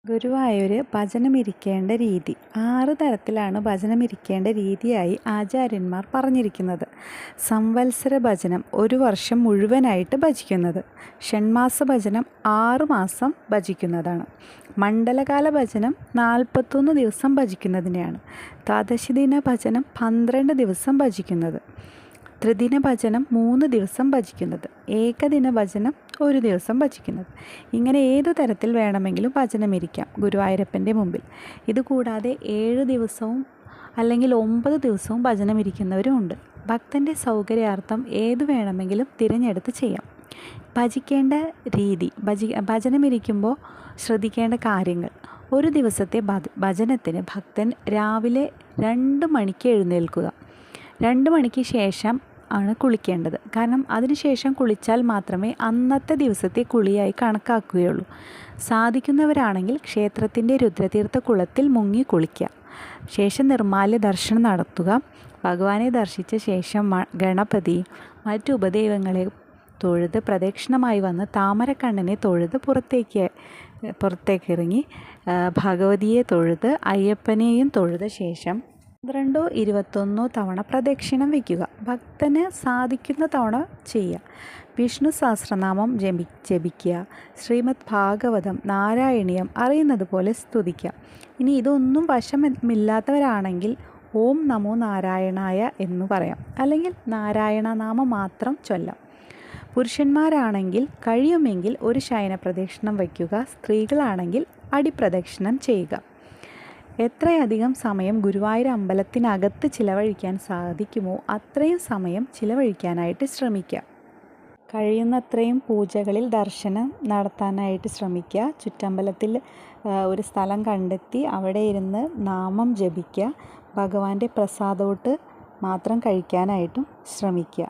ഗുരുവായൂർ ഭജനമിരിക്കേണ്ട രീതി 6 തരത്തിലാണ് ഭജനമിരിക്കേണ്ട രീതിയായി ആചാര്യന്മാർ പറഞ്ഞിരിക്കുന്നത്. സംവത്സര ഭജനം 1 വർഷം മുഴുവനായിട്ട് ഭജിക്കുന്നത്. ഷണ്മാസ ഭജനം 6 മാസം ഭജിക്കുന്നതാണ്. മണ്ഡലകാല ഭജനം 41 ദിവസം ഭജിക്കുന്നതിനെയാണ്. ദ്വാദശിദിന ഭജനം 12 ദിവസം ഭജിക്കുന്നത്. ത്രിദിന ഭജനം 3 ദിവസം ഭജിക്കുന്നത്. ഏകദിന ഭജനം 1 ദിവസം ഭജിക്കുന്നത്. ഇങ്ങനെ ഏതു തരത്തിൽ വേണമെങ്കിലും ഭജനമിരിക്കാം ഗുരുവായൂരപ്പൻ്റെ മുമ്പിൽ. ഇതുകൂടാതെ 7 ദിവസവും അല്ലെങ്കിൽ 9 ദിവസവും ഭജനമിരിക്കുന്നവരും ഉണ്ട്. ഭക്തൻ്റെ സൗകര്യാർത്ഥം ഏതു വേണമെങ്കിലും തിരഞ്ഞെടുത്ത് ചെയ്യാം. ഭജിക്കേണ്ട രീതി, ഭജനമിരിക്കുമ്പോൾ ശ്രദ്ധിക്കേണ്ട കാര്യങ്ങൾ. ഒരു ദിവസത്തെ ഭജനത്തിന് ഭക്തൻ രാവിലെ 2 മണിക്ക് എഴുന്നേൽക്കുക. 2 മണിക്ക് ശേഷം ആണ് കുളിക്കേണ്ടത്. കാരണം അതിനുശേഷം കുളിച്ചാൽ മാത്രമേ അന്നത്തെ ദിവസത്തെ കുളിയായി കണക്കാക്കുകയുള്ളൂ. സാധിക്കുന്നവരാണെങ്കിൽ ക്ഷേത്രത്തിൻ്റെ രുദ്രതീർത്ഥ കുളത്തിൽ മുങ്ങി കുളിക്കുക. ശേഷം നിർമ്മാല്യ ദർശനം നടത്തുക. ഭഗവാനെ ദർശിച്ച ശേഷം ഗണപതി മറ്റു ഉപദൈവങ്ങളെ തൊഴുത് പ്രദക്ഷിണമായി വന്ന് താമരക്കണ്ണനെ തൊഴുത് പുറത്തേക്കിറങ്ങി ഭഗവതിയെ തൊഴുത് അയ്യപ്പനെയും തൊഴുത ശേഷം 12-21 തവണ പ്രദക്ഷിണം വയ്ക്കുക. ഭക്തന് സാധിക്കുന്ന തവണ ചെയ്യുക. വിഷ്ണു സഹസ്രനാമം ജപിക്കുക. ശ്രീമദ് ഭാഗവതം, നാരായണീയം അറിയുന്നത് പോലെ സ്തുതിക്കുക. ഇനി ഇതൊന്നും വശമില്ലാത്തവരാണെങ്കിൽ ഓം നമോ നാരായണായ എന്ന് പറയാം, അല്ലെങ്കിൽ നാരായണ നാമം മാത്രം ചൊല്ലാം. പുരുഷന്മാരാണെങ്കിൽ കഴിയുമെങ്കിൽ ഒരു ശയന പ്രദക്ഷിണം വയ്ക്കുക. സ്ത്രീകളാണെങ്കിൽ അടിപ്രദക്ഷിണം ചെയ്യുക. എത്രയധികം സമയം ഗുരുവായൂർ അമ്പലത്തിനകത്ത് ചിലവഴിക്കാൻ സാധിക്കുമോ അത്രയും സമയം ചിലവഴിക്കാനായിട്ട് ശ്രമിക്കുക. കഴിയുന്നത്രയും പൂജകളിൽ ദർശനം നടത്താനായിട്ട് ശ്രമിക്കുക. ചുറ്റമ്പലത്തിൽ ഒരു സ്ഥലം കണ്ടെത്തി അവിടെ ഇരുന്ന് നാമം ജപിക്കുക. ഭഗവാന്റെ പ്രസാദോട്ട് മാത്രം കഴിക്കാനായിട്ടും ശ്രമിക്കുക.